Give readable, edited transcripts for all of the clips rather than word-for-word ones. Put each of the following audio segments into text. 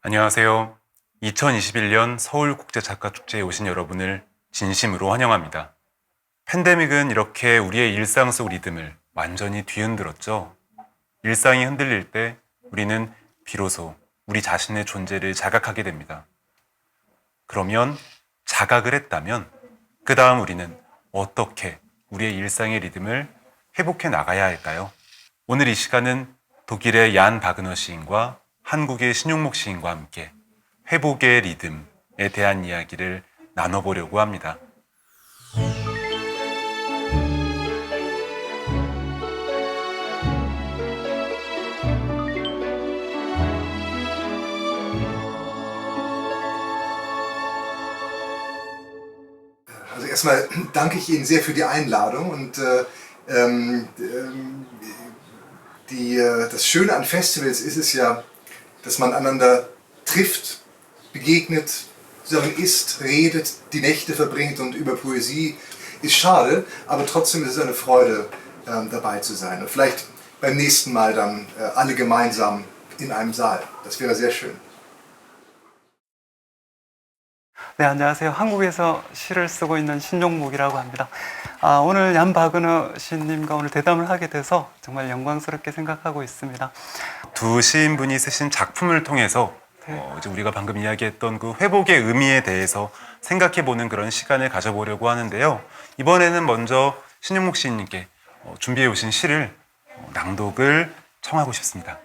안녕하세요. 2021년 서울국제작가축제에 오신 여러분을 진심으로 환영합니다. 팬데믹은 이렇게 우리의 일상 속 리듬을 완전히 뒤흔들었죠. 일상이 흔들릴 때 우리는 비로소 우리 자신의 존재를 자각하게 됩니다. 그러면 자각을 했다면 그 다음 우리는 어떻게 우리의 일상의 리듬을 회복해 나가야 할까요? 오늘 이 시간은 독일의 얀 바그너 시인과 한국의 신용목 시인과 함께 회복의 리듬에 대한 이야기를 나눠보려고 합니다. Also erstmal danke ich Ihnen sehr für die Einladung und das Schöne an Festivals ist es ja, dass man einander trifft, begegnet, zusammen isst, redet, die Nächte verbringt und über Poesie ist schade, aber trotzdem ist es eine Freude, dabei zu sein. Und vielleicht beim nächsten Mal dann alle gemeinsam in einem Saal. Das wäre sehr schön. 네, 안녕하세요. 한국에서 시를 쓰고 있는 신용목이라고 합니다. 오늘 얀 바그너 시인님과 오늘 대담을 하게 돼서 정말 영광스럽게 생각하고 있습니다. 두 시인분이 쓰신 작품을 통해서 이제 우리가 방금 이야기했던 그 회복의 의미에 대해서 생각해보는 그런 시간을 가져보려고 하는데요. 이번에는 먼저 신용목 시인님께 준비해 오신 시를 낭독을 청하고 싶습니다.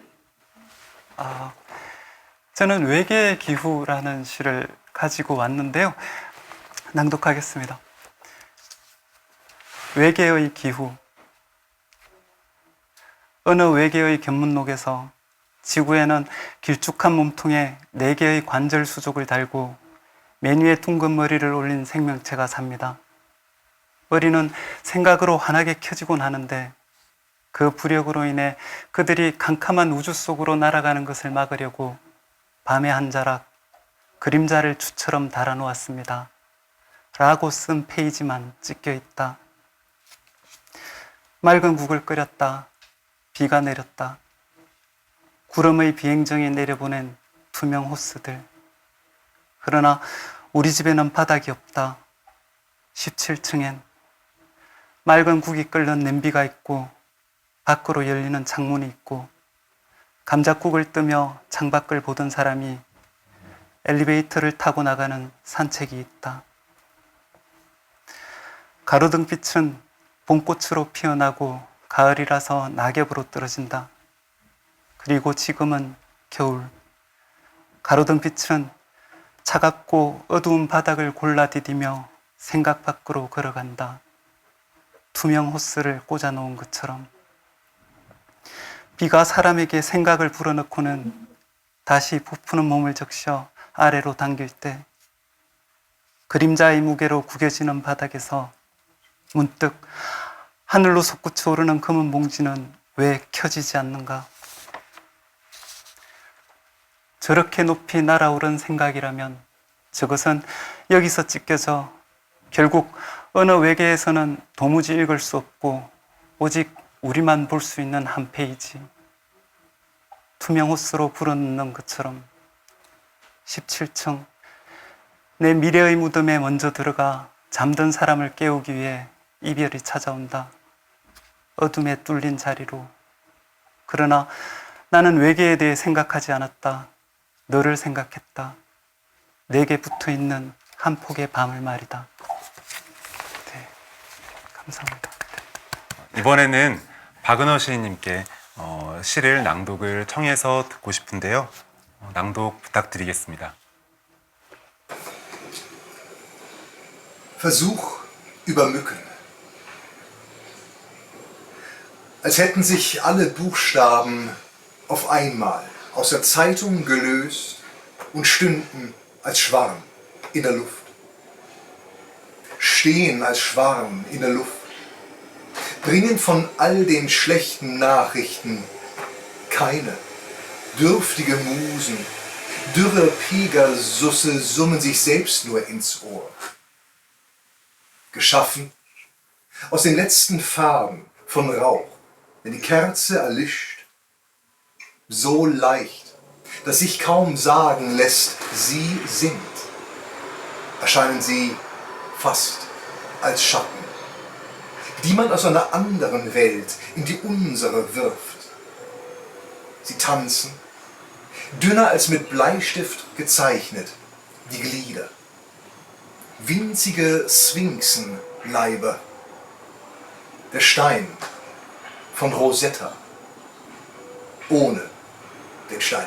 저는 외계의 기후라는 시를 가지고 왔는데요. 낭독하겠습니다. 외계의 기후. 어느 외계의 견문록에서 지구에는 길쭉한 몸통에 4개의 관절 수족을 달고 맨 위에 둥근 머리를 올린 생명체가 삽니다. 머리는 생각으로 환하게 켜지곤 하는데 그 부력으로 인해 그들이 캄캄한 우주 속으로 날아가는 것을 막으려고 밤의 한 자락 그림자를 추처럼 달아놓았습니다. 라고 쓴 페이지만 찢겨 있다. 맑은 국을 끓였다. 비가 내렸다. 구름의 비행정에 내려보낸 투명 호스들. 그러나 우리 집에는 바닥이 없다. 17층엔 맑은 국이 끓는 냄비가 있고 밖으로 열리는 창문이 있고 감자국을 뜨며 창밖을 보던 사람이 엘리베이터를 타고 나가는 산책이 있다. 가로등빛은 봄꽃으로 피어나고 가을이라서 낙엽으로 떨어진다. 그리고 지금은 겨울. 가로등빛은 차갑고 어두운 바닥을 골라 디디며 생각 밖으로 걸어간다. 투명 호스를 꽂아놓은 것처럼. 비가 사람에게 생각을 불어넣고는 다시 부푸는 몸을 적셔 아래로 당길 때 그림자의 무게로 구겨지는 바닥에서 문득 하늘로 솟구쳐 오르는 검은 봉지는 왜 켜지지 않는가? 저렇게 높이 날아오른 생각이라면 저것은 여기서 찢겨져 결국 어느 외계에서는 도무지 읽을 수 없고 오직 우리만 볼 수 있는 한 페이지. 투명 호스로 불어넣는 것처럼 17층 내 미래의 무덤에 먼저 들어가 잠든 사람을 깨우기 위해 이별이 찾아온다. 어둠에 뚫린 자리로. 그러나 나는 외계에 대해 생각하지 않았다. 너를 생각했다. 내게 붙어있는 한 폭의 밤을 말이다. 네, 감사합니다. 이번에는 바그너 시인님께 시를 낭독을 청해서 듣고 싶은데요. 낭독 부탁드리겠습니다. Versuch über Mücken. Als hätten sich alle Buchstaben auf einmal aus der Zeitung gelöst und stünden als Schwarm in der Luft. Stehen als Schwarm in der Luft. Bringen von all den schlechten Nachrichten keine. Dürftige Musen, dürre Pegasusse summen sich selbst nur ins Ohr. Geschaffen aus den letzten Farben von Rauch, wenn die Kerze erlischt, so leicht, das sich kaum sagen lässt, sie sind, erscheinen sie fast als Schatten, die man aus einer anderen Welt in die unsere wirft. Sie tanzen, dünner als mit Bleistift gezeichnet, die Glieder. Winzige Sphinxenleiber. Der Stein von Rosetta. Ohne den Stein.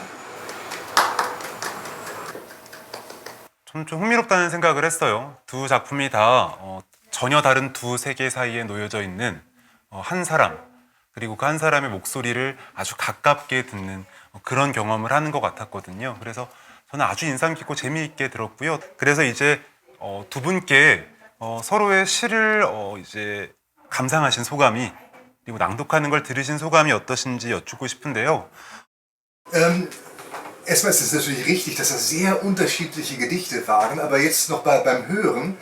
좀 흥미롭다는 생각을 했어요. 두 작품이 다 전혀 다른 두 세계 사이에 놓여져 있는 한 사람, 그리고 그 한 사람의 목소리를 아주 가깝게 듣는 그런 경험을 하는 것 같았거든요. 그래서 저는 아주 인상 깊고 재미있게 들었고요. 그래서 이제 두 분께 서로의 시를 이제 감상하신 소감이, 그리고 낭독하는 걸 들으신 소감이 어떠신지 여쭙고 싶은데요. Erstmal ist es natürlich richtig, dass das sehr unterschiedliche Gedichte waren, aber jetzt noch beim Hören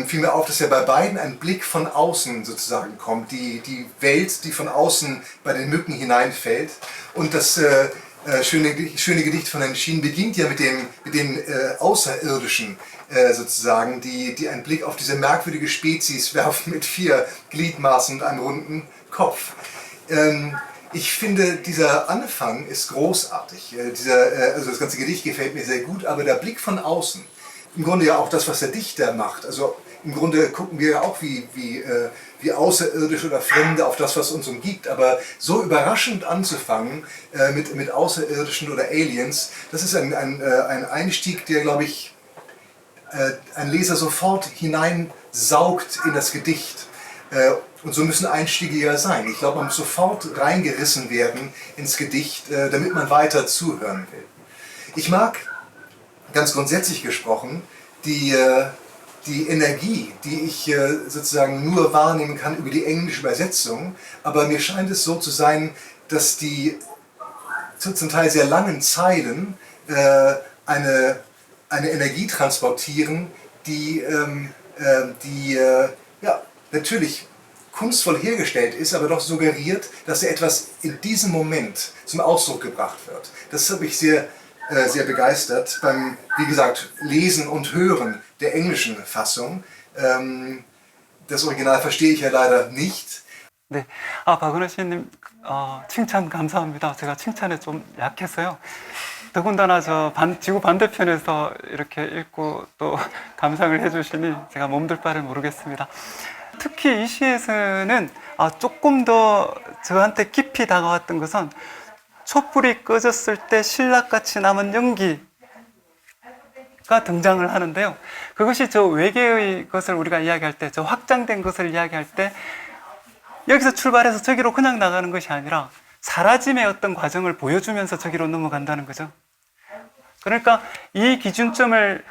fiel mir auf, dass ja bei beiden ein Blick von außen sozusagen kommt, die Welt, die von außen bei den Mücken hineinfällt. Und das schöne Gedicht von Herrn Schien beginnt ja mit den Außerirdischen sozusagen, die einen Blick auf diese merkwürdige Spezies werfen mit 4 Gliedmaßen und einem runden Kopf. Ich finde, dieser Anfang ist großartig. Also das ganze Gedicht gefällt mir sehr gut, aber der Blick von außen, im Grunde ja auch das, was der Dichter macht. Also im Grunde gucken wir ja auch wie Außerirdische oder Fremde auf das, was uns umgibt. Aber so überraschend anzufangen mit Außerirdischen oder Aliens, das ist ein Einstieg, der, glaube ich, ein Leser sofort hineinsaugt in das Gedicht. Und so müssen Einstiege ja sein. Ich glaube, man muss sofort reingerissen werden ins Gedicht, damit man weiter zuhören will. Ich mag, ganz grundsätzlich gesprochen, die Energie, die ich sozusagen nur wahrnehmen kann über die englische Übersetzung, aber mir scheint es so zu sein, dass die zum Teil sehr langen Zeilen eine Energie transportieren, die ja, natürlich kunstvoll hergestellt ist, aber doch suggeriert, dass etwas in diesem Moment zum Ausdruck gebracht wird. Das habe ich sehr begeistert beim, wie gesagt, Lesen und Hören der englischen Fassung. Das Original verstehe ich ja leider nicht. 네, 박은호 씨님 칭찬 감사합니다. 제가 칭찬에 좀 약해서요. 더군다나 지구 반대편에서 이렇게 읽고 또 감상을 해주시니 제가 몸둘 바를 모르겠습니다. 특히 이 시에서는 조금 더 저한테 깊이 다가왔던 것은 촛불이 꺼졌을 때 신락같이 남은 연기가 등장을 하는데요. 그것이 저 외계의 것을 우리가 이야기할 때, 저 확장된 것을 이야기할 때 여기서 출발해서 저기로 그냥 나가는 것이 아니라 사라짐의 어떤 과정을 보여주면서 저기로 넘어간다는 거죠. 그러니까 이 기준점을,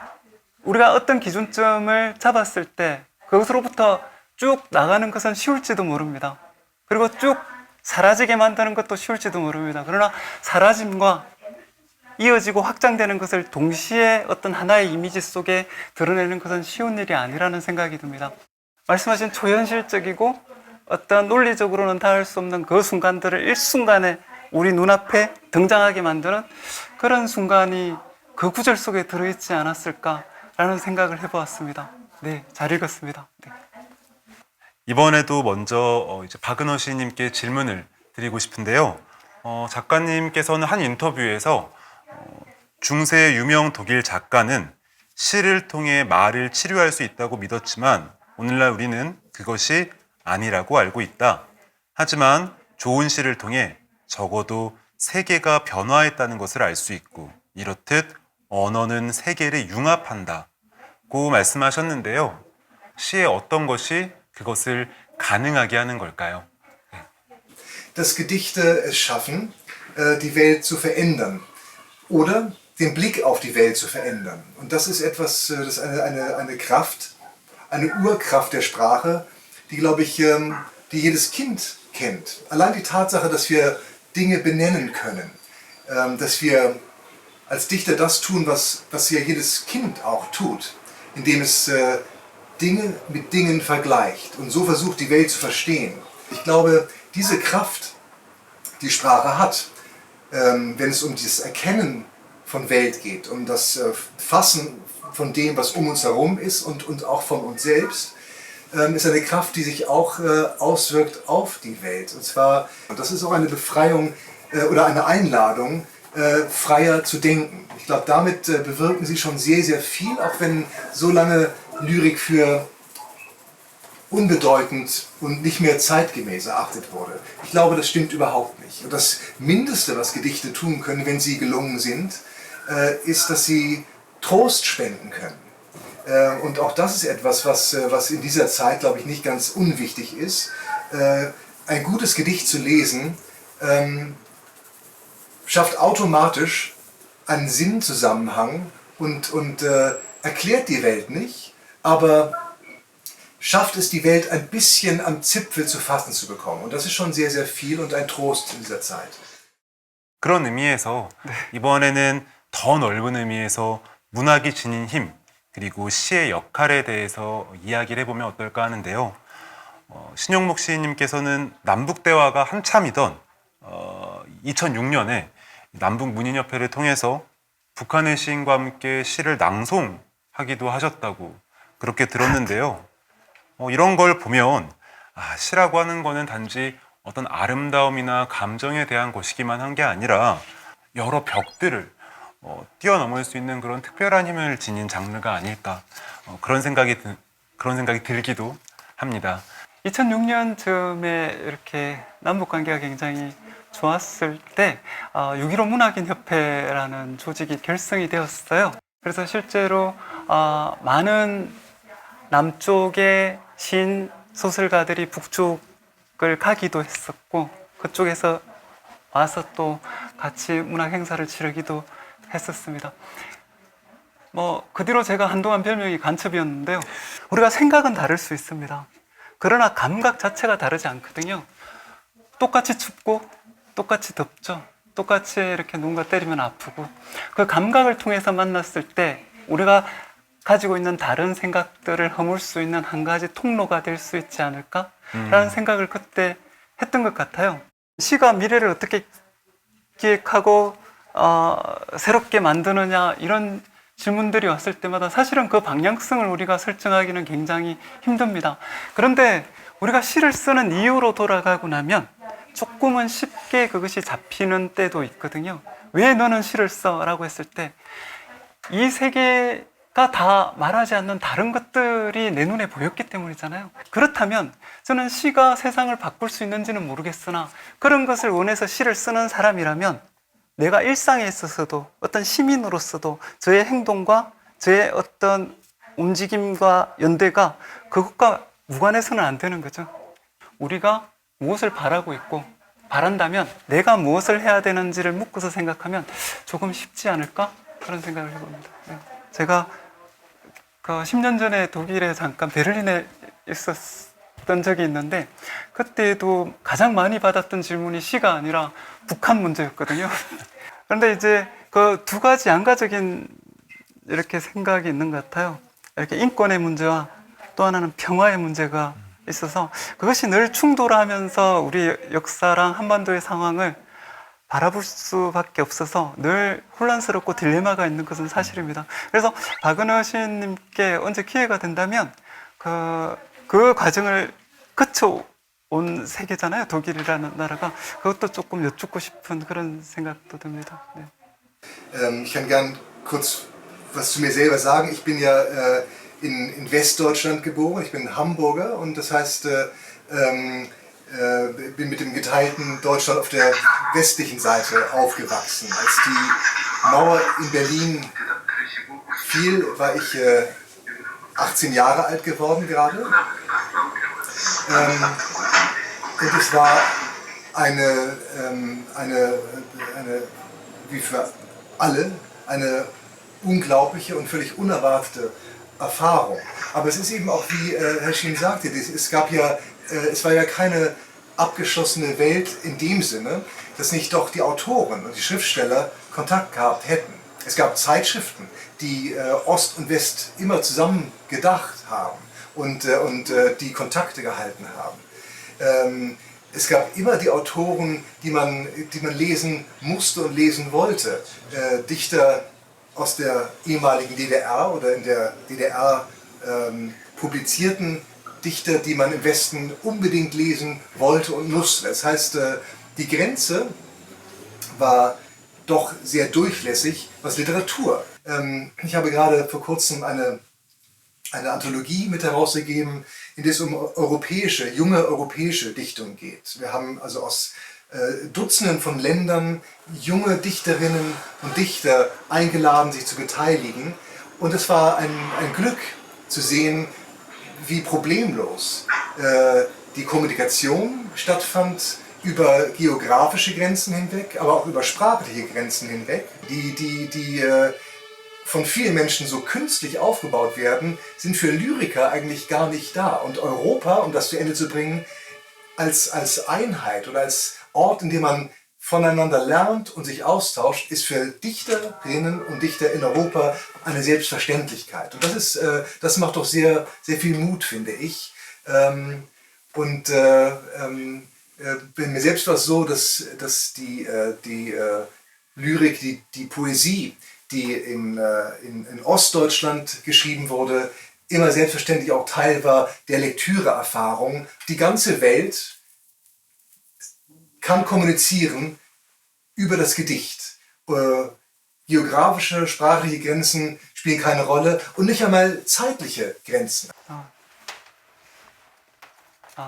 우리가 어떤 기준점을 잡았을 때 그것으로부터 쭉 나가는 것은 쉬울지도 모릅니다. 그리고 쭉 사라지게 만드는 것도 쉬울지도 모릅니다. 그러나 사라짐과 이어지고 확장되는 것을 동시에 어떤 하나의 이미지 속에 드러내는 것은 쉬운 일이 아니라는 생각이 듭니다. 말씀하신 초현실적이고 어떤 논리적으로는 닿을 수 없는 그 순간들을 일순간에 우리 눈앞에 등장하게 만드는 그런 순간이 그 구절 속에 들어있지 않았을까라는 생각을 해보았습니다. 네, 잘 읽었습니다. 네. 이번에도 먼저 이제 박은호 시인님께 질문을 드리고 싶은데요. 작가님께서는 한 인터뷰에서 중세 유명 독일 작가는 시를 통해 말을 치료할 수 있다고 믿었지만 오늘날 우리는 그것이 아니라고 알고 있다. 하지만 좋은 시를 통해 적어도 세계가 변화했다는 것을 알 수 있고, 이렇듯 언어는 세계를 융합한다고 말씀하셨는데요. 시의 어떤 것이 그것을 가능하게 하는 걸까요? Dass Gedichte es schaffen, die Welt zu verändern oder den Blick auf die Welt zu verändern. Und das ist etwas, das ist eine Kraft, eine Urkraft der Sprache, die, glaube ich, die jedes Kind kennt. Allein die Tatsache, dass wir Dinge benennen können, dass wir als Dichter das tun, was ja jedes Kind auch tut, indem es Dinge mit Dingen vergleicht und so versucht, die Welt zu verstehen. Ich glaube, diese Kraft, die Sprache hat, wenn es um das Erkennen von Welt geht, um das Fassen von dem, was um uns herum ist und auch von uns selbst, ist eine Kraft, die sich auch auswirkt auf die Welt. Und zwar, und das ist auch eine Befreiung oder eine Einladung, freier zu denken. Ich glaube, damit bewirken sie schon sehr, sehr viel, auch wenn so lange Lyrik für unbedeutend und nicht mehr zeitgemäß erachtet wurde. Ich glaube, das stimmt überhaupt nicht. Und das Mindeste, was Gedichte tun können, wenn sie gelungen sind, ist, dass sie Trost spenden können. Und auch das ist etwas, was in dieser Zeit, glaube ich, nicht ganz unwichtig ist. Ein gutes Gedicht zu lesen, schafft automatisch einen Sinnzusammenhang und erklärt die Welt nicht, aber schafft es, die Welt ein bisschen am Zipfel zu fassen zu bekommen. Und das ist schon sehr, sehr viel und ein Trost in dieser Zeit. 그런 의미에서 이번에는 더 넓은 의미에서 문학이 지닌 힘, 그리고 시의 역할에 대해서 이야기를 해보면 어떨까 하는데요. 신용목 시인님께서는 남북대화가 한참이던 2006년에 남북문인협회를 통해서 북한의 시인과 함께 시를 낭송하기도 하셨다고 그렇게 들었는데요. 이런 걸 보면 시라고 하는 거는 단지 어떤 아름다움이나 감정에 대한 것이기만 한 게 아니라 여러 벽들을 뛰어넘을 수 있는 그런 특별한 힘을 지닌 장르가 아닐까 그런 생각이 들기도 합니다. 2006년쯤에 이렇게 남북 관계가 굉장히 좋았을 때 6.15 문학인 협회라는 조직이 결성이 되었어요. 그래서 실제로 많은 남쪽의 시인 소설가들이 북쪽을 가기도 했었고 그쪽에서 와서 또 같이 문학 행사를 치르기도 했었습니다. 그 뒤로 제가 한동안 별명이 간첩이었는데요. 우리가 생각은 다를 수 있습니다. 그러나 감각 자체가 다르지 않거든요. 똑같이 춥고 똑같이 덥죠. 똑같이 이렇게 누군가 때리면 아프고 그 감각을 통해서 만났을 때 우리가 가지고 있는 다른 생각들을 허물 수 있는 한 가지 통로가 될 수 있지 않을까라는 생각을 그때 했던 것 같아요. 시가 미래를 어떻게 기획하고 새롭게 만드느냐 이런 질문들이 왔을 때마다 사실은 그 방향성을 우리가 설정하기는 굉장히 힘듭니다. 그런데 우리가 시를 쓰는 이유로 돌아가고 나면 조금은 쉽게 그것이 잡히는 때도 있거든요. 왜 너는 시를 써? 라고 했을 때 이 세계가 다 말하지 않는 다른 것들이 내 눈에 보였기 때문이잖아요. 그렇다면 저는 시가 세상을 바꿀 수 있는지는 모르겠으나 그런 것을 원해서 시를 쓰는 사람이라면 내가 일상에 있어서도 어떤 시민으로서도 저의 행동과 저의 어떤 움직임과 연대가 그것과 무관해서는 안 되는 거죠. 우리가 무엇을 바라고 있고 바란다면 내가 무엇을 해야 되는지를 묻고서 생각하면 조금 쉽지 않을까? 그런 생각을 해봅니다. 제가 10년 전에 독일에 잠깐 베를린에 있었던 적이 있는데 그때도 가장 많이 받았던 질문이 시가 아니라 북한 문제였거든요. 그런데 이제 그 두 가지 양가적인 이렇게 생각이 있는 것 같아요. 이렇게 인권의 문제와 또 하나는 평화의 문제가 있어서 그것이 늘 충돌하면서 우리 역사랑 한반도의 상황을 바라볼 수밖에 없어서 늘 혼란스럽고 딜레마가 있는 것은 사실입니다. 그래서 박은하 시인님께 언제 기회가 된다면 그 과정을 거쳐온 세계잖아요. 독일이라는 나라가. 그것도 조금 여쭙고 싶은 그런 생각도 듭니다. 네. Ich kann gern kurz was zu mir selber sagen. Ich bin ja in Westdeutschland geboren, ich bin Hamburger und das heißt, bin mit dem geteilten Deutschland auf der westlichen Seite aufgewachsen. Als die Mauer in Berlin fiel, war ich 18 Jahre alt geworden gerade. Und es war eine wie für alle, eine unglaubliche und völlig unerwartete Erfahrung. Aber es ist eben auch, wie Herr Schien sagte, es war ja keine abgeschlossene Welt in dem Sinne, dass nicht doch die Autoren und die Schriftsteller Kontakt gehabt hätten. Es gab Zeitschriften, die Ost und West immer zusammen gedacht haben und die Kontakte gehalten haben. Es gab immer die Autoren, die man lesen musste und lesen wollte. Dichter aus der ehemaligen DDR oder in der DDR publizierten Dichter, die man im Westen unbedingt lesen wollte und musste. Das heißt, die Grenze war doch sehr durchlässig, was Literatur. Ich habe gerade vor kurzem eine Anthologie mit herausgegeben, in der es um junge europäische Dichtung geht. Wir haben also aus Dutzenden von Ländern junge Dichterinnen und Dichter eingeladen, sich zu beteiligen. Und es war ein Glück zu sehen, wie problemlos die Kommunikation stattfand über geografische Grenzen hinweg, aber auch über sprachliche Grenzen hinweg, die von vielen Menschen so künstlich aufgebaut werden, sind für Lyriker eigentlich gar nicht da. Und Europa, um das zu Ende zu bringen, als Einheit oder als Ort, in dem man voneinander lernt und sich austauscht, ist für Dichterinnen und Dichter in Europa eine Selbstverständlichkeit. Und das macht doch sehr, sehr viel Mut, finde ich. Bei mir selbst war es so, dass die Lyrik, die Poesie, die in Ostdeutschland geschrieben wurde, immer selbstverständlich auch Teil war der Lektüreerfahrung. Die ganze Welt kann kommunizieren über das Gedicht. Geografische, sprachliche Grenzen spielen keine Rolle und nicht einmal zeitliche Grenzen.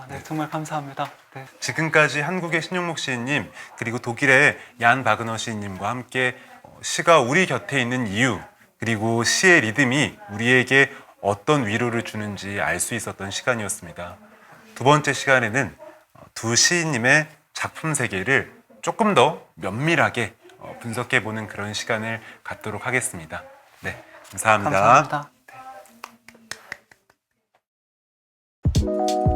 네, 정말 감사합니다. 네. 지금까지 한국의 신용목 시인님 그리고 독일의 얀 바그너 시인님과 함께 시가 우리 곁에 있는 이유 그리고 시의 리듬이 우리에게 어떤 위로를 주는지 알 수 있었던 시간이었습니다. 두 번째 시간에는 두 시인님의 작품 세계를 조금 더 면밀하게 분석해보는 그런 시간을 갖도록 하겠습니다. 네, 감사합니다. 감사합니다. 네.